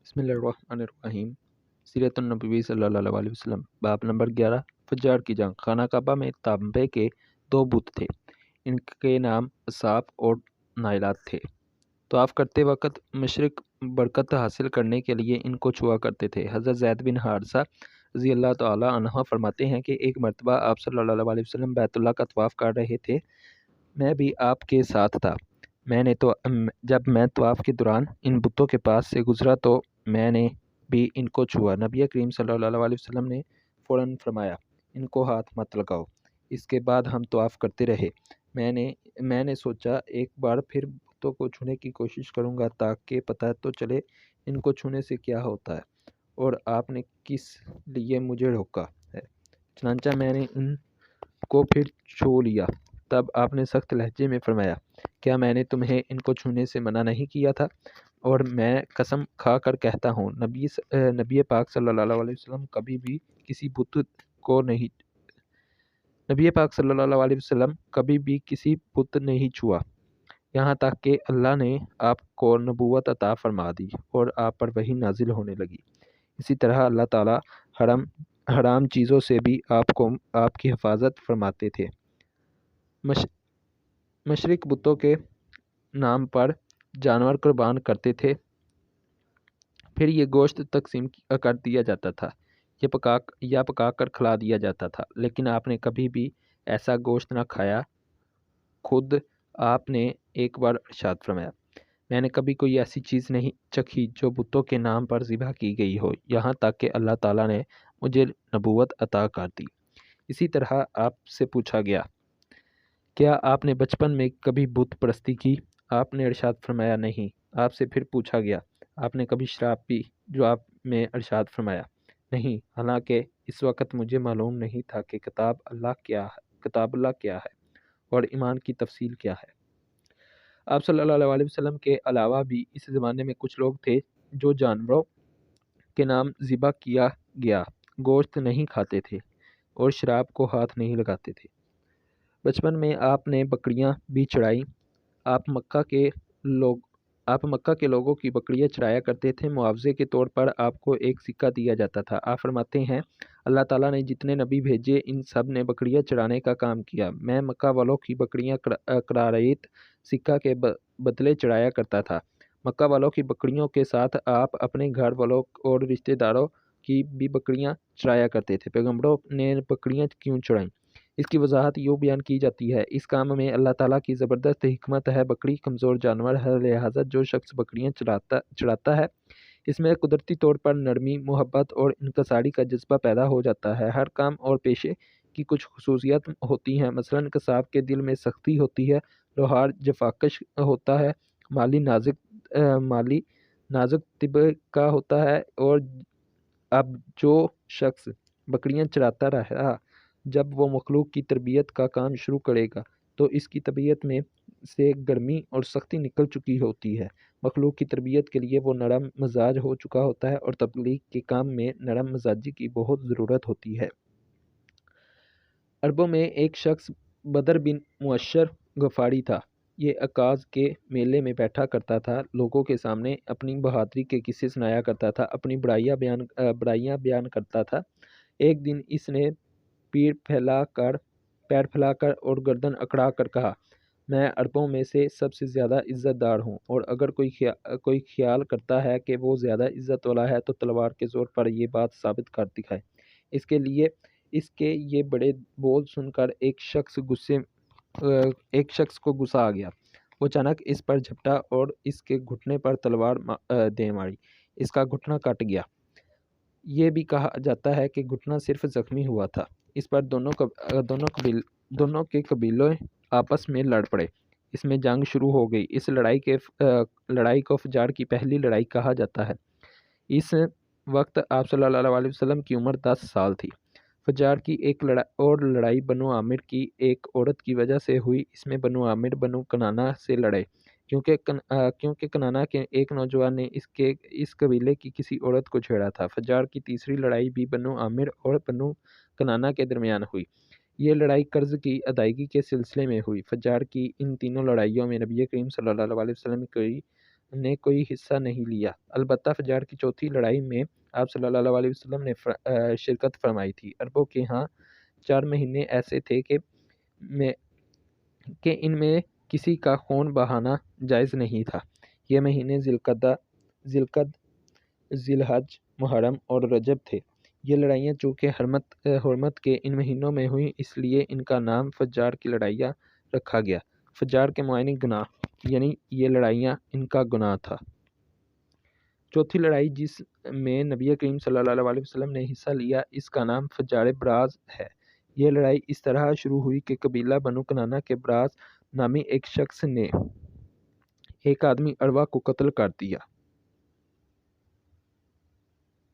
بسم اللہ الرحمن الرحیم۔ سیرت النبی صلی اللہ علیہ وسلم باب نمبر 11 فجار کی جنگ۔ خانہ کعبہ میں تانبے کے 2 بت تھے، ان کے نام اصاف اور نائلات تھے۔ طواف کرتے وقت مشرک برکت حاصل کرنے کے لیے ان کو چھوا کرتے تھے۔ حضرت زید بن حارثہ رضی اللہ تعالی عنہ فرماتے ہیں کہ ایک مرتبہ آپ صلی اللہ علیہ وسلم بیت اللہ کا طواف کر رہے تھے، میں بھی آپ کے ساتھ تھا۔ جب میں طواف کے دوران ان بتوں کے پاس سے گزرا تو میں نے بھی ان کو چھوا۔ نبی کریم صلی اللہ علیہ وسلم نے فوراً فرمایا، ان کو ہاتھ مت لگاؤ۔ اس کے بعد ہم طواف کرتے رہے۔ میں نے سوچا ایک بار پھر بتوں کو چھونے کی کوشش کروں گا تاکہ پتہ تو چلے ان کو چھونے سے کیا ہوتا ہے، اور آپ نے کس لیے مجھے روکا ہے۔ چنانچہ میں نے ان کو پھر چھو لیا۔ تب آپ نے سخت لہجے میں فرمایا، کیا میں نے تمہیں ان کو چھونے سے منع نہیں کیا تھا؟ اور میں قسم کھا کر کہتا ہوں، نبی پاک صلی اللہ علیہ وسلم کبھی بھی کسی بت نہیں چھوا، یہاں تک کہ اللہ نے آپ کو نبوت عطا فرما دی اور آپ پر وحی نازل ہونے لگی۔ اسی طرح اللہ تعالیٰ حرام چیزوں سے بھی آپ کی حفاظت فرماتے تھے۔ مشرک بتوں کے نام پر جانور قربان کرتے تھے، پھر یہ گوشت تقسیم کر دیا جاتا تھا یا پکا کر کھلا دیا جاتا تھا، لیکن آپ نے کبھی بھی ایسا گوشت نہ کھایا۔ خود آپ نے ایک بار ارشاد فرمایا، میں نے کبھی کوئی ایسی چیز نہیں چکھی جو بتوں کے نام پر ذبح کی گئی ہو، یہاں تک کہ اللہ تعالیٰ نے مجھے نبوت عطا کر دی۔ اسی طرح آپ سے پوچھا گیا، کیا آپ نے بچپن میں کبھی بت پرستی کی؟ آپ نے ارشاد فرمایا نہیں۔ آپ سے پھر پوچھا گیا، آپ نے کبھی شراب پی؟ جو آپ نے ارشاد فرمایا نہیں، حالانکہ اس وقت مجھے معلوم نہیں تھا کہ کتاب اللہ کیا ہے اور ایمان کی تفصیل کیا ہے۔ آپ صلی اللہ علیہ وسلم کے علاوہ بھی اس زمانے میں کچھ لوگ تھے جو جانوروں کے نام ذبح کیا گیا گوشت نہیں کھاتے تھے اور شراب کو ہاتھ نہیں لگاتے تھے۔ بچپن میں آپ نے بکریاں بھی چرائیں۔ آپ مکہ کے لوگوں کی بکریاں چرایا کرتے تھے۔ معاوضے کے طور پر آپ کو ایک سکہ دیا جاتا تھا۔ آپ فرماتے ہیں، اللہ تعالیٰ نے جتنے نبی بھیجے ان سب نے بکریاں چرانے کا کام کیا۔ میں مکہ والوں کی بکریاں قرارید سکہ کے بدلے چرایا کرتا تھا۔ مکہ والوں کی بکریوں کے ساتھ آپ اپنے گھر والوں اور رشتہ داروں کی بھی بکریاں چرایا کرتے تھے۔ پیغمبروں نے بکریاں کیوں چرائیں؟ اس کی وضاحت یوں بیان کی جاتی ہے، اس کام میں اللہ تعالیٰ کی زبردست حکمت ہے۔ بکری کمزور جانور ہے، لہٰذا جو شخص بکریاں چراتا ہے اس میں قدرتی طور پر نرمی، محبت اور انکساری کا جذبہ پیدا ہو جاتا ہے۔ ہر کام اور پیشے کی کچھ خصوصیات ہوتی ہیں، مثلاً قصاب کے دل میں سختی ہوتی ہے، لوہار جفاکش ہوتا ہے، مالی نازک طبع کا ہوتا ہے۔ اور اب جو شخص بکریاں چراتا رہا، جب وہ مخلوق کی تربیت کا کام شروع کرے گا تو اس کی طبیعت میں سے گرمی اور سختی نکل چکی ہوتی ہے۔ مخلوق کی تربیت کے لیے وہ نرم مزاج ہو چکا ہوتا ہے اور تبلیغ کے کام میں نرم مزاجی کی بہت ضرورت ہوتی ہے۔ عربوں میں ایک شخص بدر بن معشر غفاری تھا۔ یہ عکاظ کے میلے میں بیٹھا کرتا تھا، لوگوں کے سامنے اپنی بہادری کے قصے سنایا کرتا تھا، اپنی بڑائیاں بیان کرتا تھا۔ ایک دن اس نے پیر پھیلا کر اور گردن اکڑا کر کہا، میں عربوں میں سے سب سے زیادہ عزت دار ہوں، اور اگر کوئی خیال کرتا ہے کہ وہ زیادہ عزت والا ہے تو تلوار کے زور پر یہ بات ثابت کر دکھائے۔ اس کے یہ بڑے بول سن کر ایک شخص کو غصہ آ گیا۔ وہ اچانک اس پر جھپٹا اور اس کے گھٹنے پر تلوار دے ماری۔ اس کا گھٹنا کٹ گیا۔ یہ بھی کہا جاتا ہے کہ گھٹنا صرف زخمی ہوا تھا۔ اس پر دونوں کے قبیلے آپس میں لڑ پڑے۔ اس میں جنگ شروع ہو گئی۔ اس لڑائی کو فجار کی پہلی لڑائی کہا جاتا ہے۔ اس وقت آپ صلی اللہ علیہ وسلم کی عمر 10 سال تھی۔ فجار کی ایک اور لڑائی بنو عامر کی ایک عورت کی وجہ سے ہوئی۔ اس میں بنو عامر بنو کنانہ سے لڑے، کیونکہ کنانہ کے ایک نوجوان نے اس قبیلے کی کسی عورت کو چھیڑا تھا۔ فجار کی تیسری لڑائی بھی بنو عامر اور بنو کنانہ کے درمیان ہوئی۔ یہ لڑائی قرض کی ادائیگی کے سلسلے میں ہوئی۔ فجار کی ان تینوں لڑائیوں میں نبی کریم صلی اللہ علیہ وسلم کی نے کوئی حصہ نہیں لیا۔ البتہ فجار کی چوتھی لڑائی میں آپ صلی اللہ علیہ وسلم نے شرکت فرمائی تھی۔ عربوں کے ہاں 4 مہینے ایسے تھے کہ ان میں کسی کا خون بہانا جائز نہیں تھا۔ یہ مہینے ذی الحج، محرم اور رجب تھے۔ یہ لڑائیاں چونکہ حرمت کے ان مہینوں میں ہوئیں، اس لیے ان کا نام فجار کی لڑائیاں رکھا گیا۔ فجار کے معنی گناہ، یعنی یہ لڑائیاں ان کا گناہ تھا۔ چوتھی لڑائی جس میں نبی کریم صلی اللہ علیہ وسلم نے حصہ لیا، اس کا نام فجار براز ہے۔ یہ لڑائی اس طرح شروع ہوئی کہ قبیلہ بنو کنانہ کے براز نامی ایک شخص نے ایک آدمی عروہ کو قتل کر دیا۔